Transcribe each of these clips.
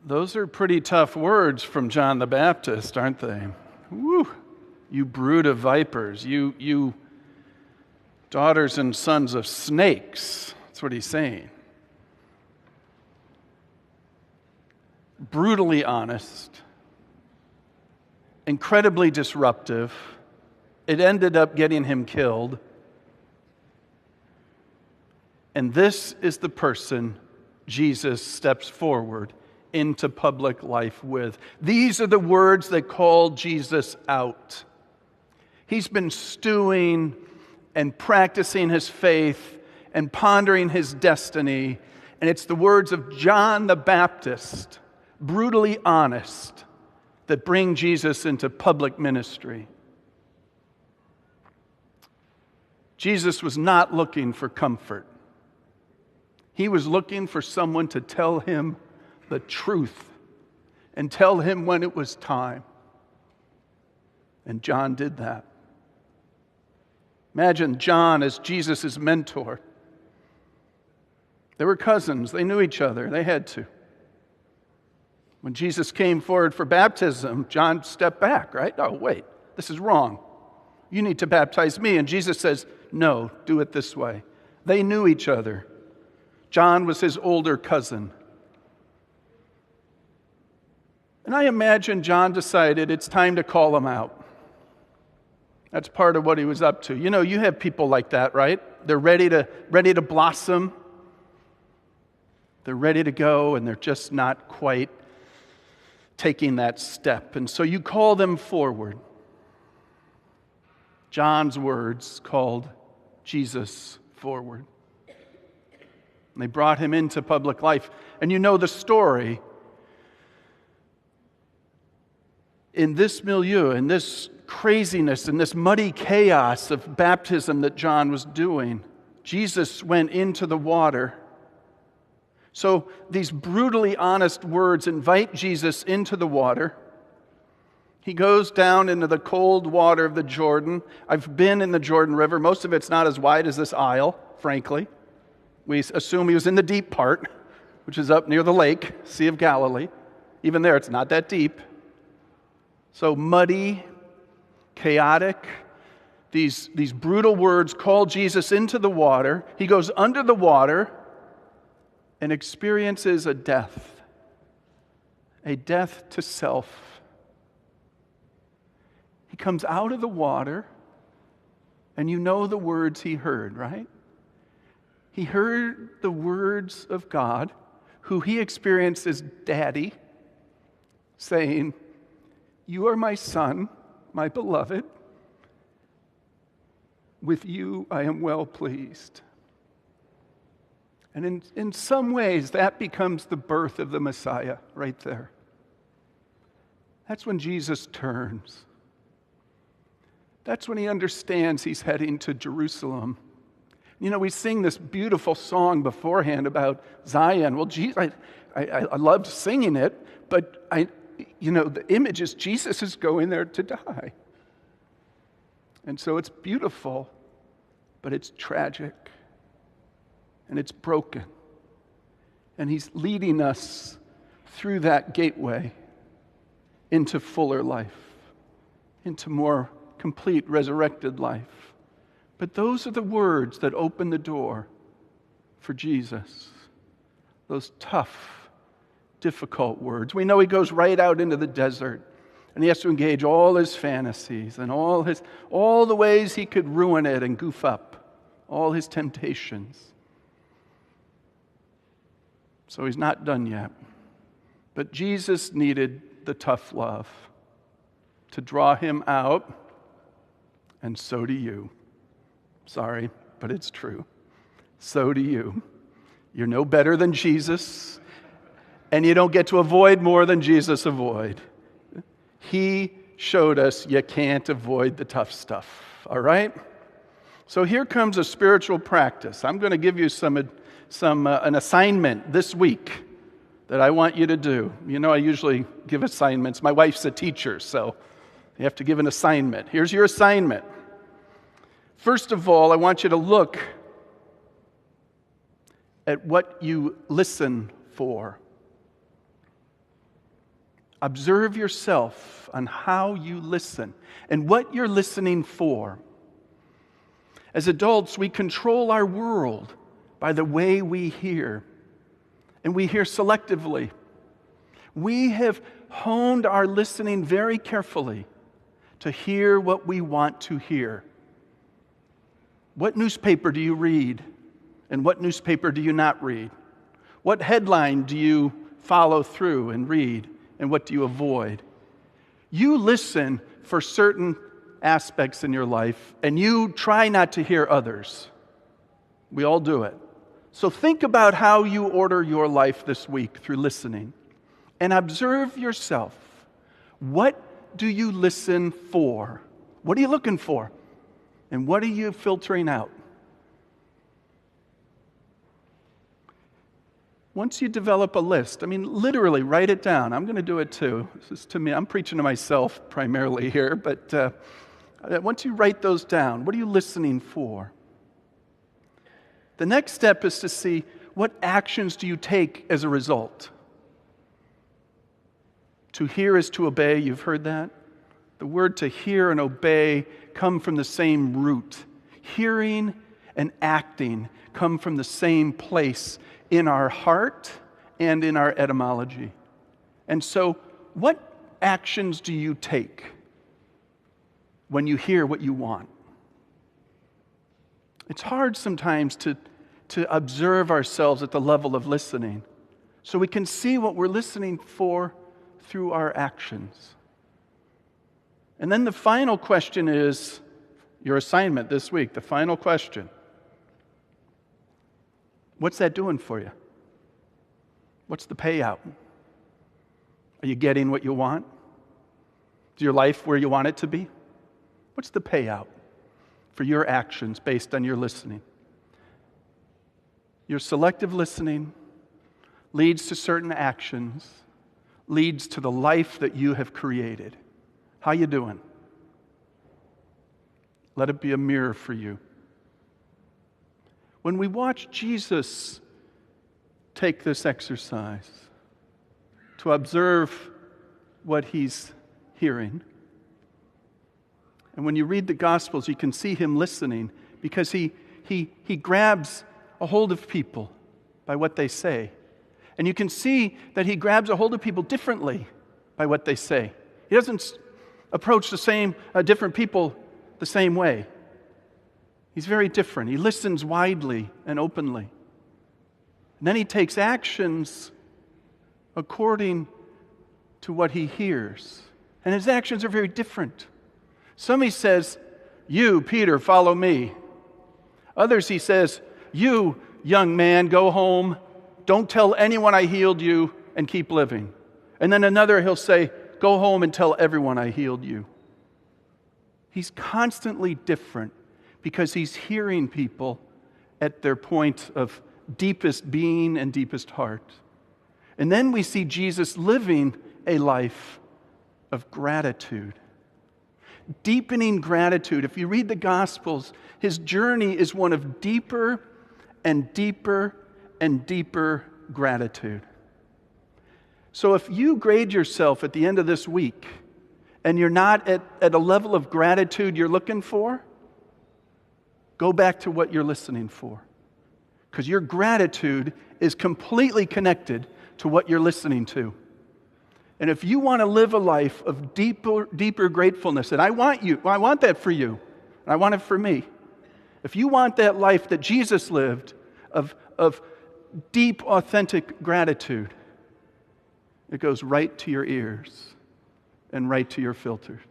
Those are pretty tough words from John the Baptist, aren't they? Woo! You brood of vipers, you daughters and sons of snakes. That's what he's saying. Brutally honest, incredibly disruptive. It ended up getting him killed. And this is the person Jesus steps forward into public life with. These are the words that call Jesus out. He's been stewing and practicing his faith and pondering his destiny. And it's the words of John the Baptist, brutally honest, that bring Jesus into public ministry. Jesus was not looking for comfort. He was looking for someone to tell him the truth and tell him when it was time. And John did that. Imagine John as Jesus' mentor. They were cousins. They knew each other. They had to. When Jesus came forward for baptism, John stepped back, right? Oh, wait, this is wrong. You need to baptize me. And Jesus says, no, do it this way. They knew each other. John was his older cousin. And I imagine John decided it's time to call him out. That's part of what he was up to. You know, you have people like that, right? They're ready to blossom. They're ready to go, and they're just not quite taking that step. And so you call them forward. John's words called Jesus forward. And they brought him into public life. And you know the story. In this milieu, in this craziness, in this muddy chaos of baptism that John was doing, Jesus went into the water. So these brutally honest words invite Jesus into the water. He goes down into the cold water of the Jordan. I've been in the Jordan River. Most of it's not as wide as this aisle, frankly. We assume he was in the deep part, which is up near the lake, Sea of Galilee. Even there, it's not that deep. So muddy, chaotic, these brutal words call Jesus into the water. He goes under the water and experiences a death to self. He comes out of the water, and you know the words he heard, right? He heard the words of God, who he experienced as daddy, saying, "You are my son, my beloved. With you I am well pleased." And in some ways, that becomes the birth of the Messiah right there. That's when Jesus turns. That's when he understands he's heading to Jerusalem. You know, we sing this beautiful song beforehand about Zion. Well, Jesus, I loved singing it, but the image is Jesus is going there to die. And so it's beautiful, but it's tragic. And it's broken. And he's leading us through that gateway into fuller life, into more complete resurrected life. But those are the words that open the door for Jesus. Those tough, difficult words. We know he goes right out into the desert, and he has to engage all his fantasies and all the ways he could ruin it and goof up, all his temptations. So he's not done yet. But Jesus needed the tough love to draw him out, and so do you. Sorry, but it's true. So do you. You're no better than Jesus, and you don't get to avoid more than Jesus avoided. He showed us you can't avoid the tough stuff, all right? So here comes a spiritual practice. I'm going to give you an assignment this week that I want you to do. You know, I usually give assignments. My wife's a teacher, so you have to give an assignment. Here's your assignment. First of all, I want you to look at what you listen for. Observe yourself on how you listen and what you're listening for. As adults, we control our world by the way we hear, and we hear selectively. We have honed our listening very carefully to hear what we want to hear. What newspaper do you read, and what newspaper do you not read? What headline do you follow through and read, and what do you avoid? You listen for certain aspects in your life, and you try not to hear others. We all do it. So think about how you order your life this week through listening, and observe yourself. What do you listen for? What are you looking for? And what are you filtering out? Once you develop a list, literally write it down. I'm going to do it too. This is to me. I'm preaching to myself primarily here, but once you write those down, what are you listening for? The next step is to see what actions do you take as a result. To hear is to obey. You've heard that? The word to hear and obey come from the same root. Hearing and acting come from the same place in our heart and in our etymology. And so, what actions do you take when you hear what you want? It's hard sometimes to observe ourselves at the level of listening, so we can see what we're listening for through our actions. And then the final question is your assignment this week, the final question. What's that doing for you? What's the payout? Are you getting what you want? Is your life where you want it to be? What's the payout for your actions based on your listening? Your selective listening leads to certain actions, leads to the life that you have created. How you doing? Let it be a mirror for you. When we watch Jesus take this exercise to observe what he's hearing, and when you read the Gospels, you can see him listening because he grabs a hold of people by what they say. And you can see that he grabs a hold of people differently by what they say. He doesn't approach different people the same way. He's very different. He listens widely and openly. And then he takes actions according to what he hears. And his actions are very different. Some he says, "You, Peter, follow me." Others he says, "You, young man, go home. Don't tell anyone I healed you and keep living." And then another he'll say, "Go home and tell everyone I healed you." He's constantly different because he's hearing people at their point of deepest being and deepest heart. And then we see Jesus living a life of gratitude. Deepening gratitude. If you read the Gospels, his journey is one of deeper and deeper and deeper gratitude. So if you grade yourself at the end of this week and you're not at a level of gratitude you're looking for, go back to what you're listening for. Because your gratitude is completely connected to what you're listening to. And if you want to live a life of deeper gratefulness, and I want that for you, and I want it for me. If you want that life that Jesus lived of deep, authentic gratitude, it goes right to your ears and right to your filters.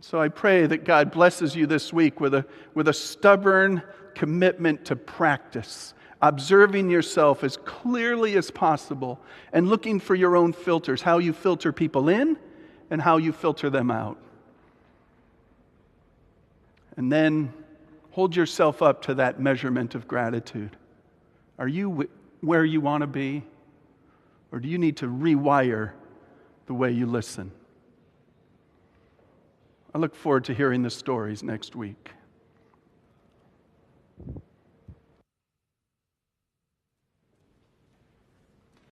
So I pray that God blesses you this week with a stubborn commitment to practice, observing yourself as clearly as possible and looking for your own filters, how you filter people in and how you filter them out. And then hold yourself up to that measurement of gratitude. Are you where you want to be? Or do you need to rewire the way you listen? I look forward to hearing the stories next week.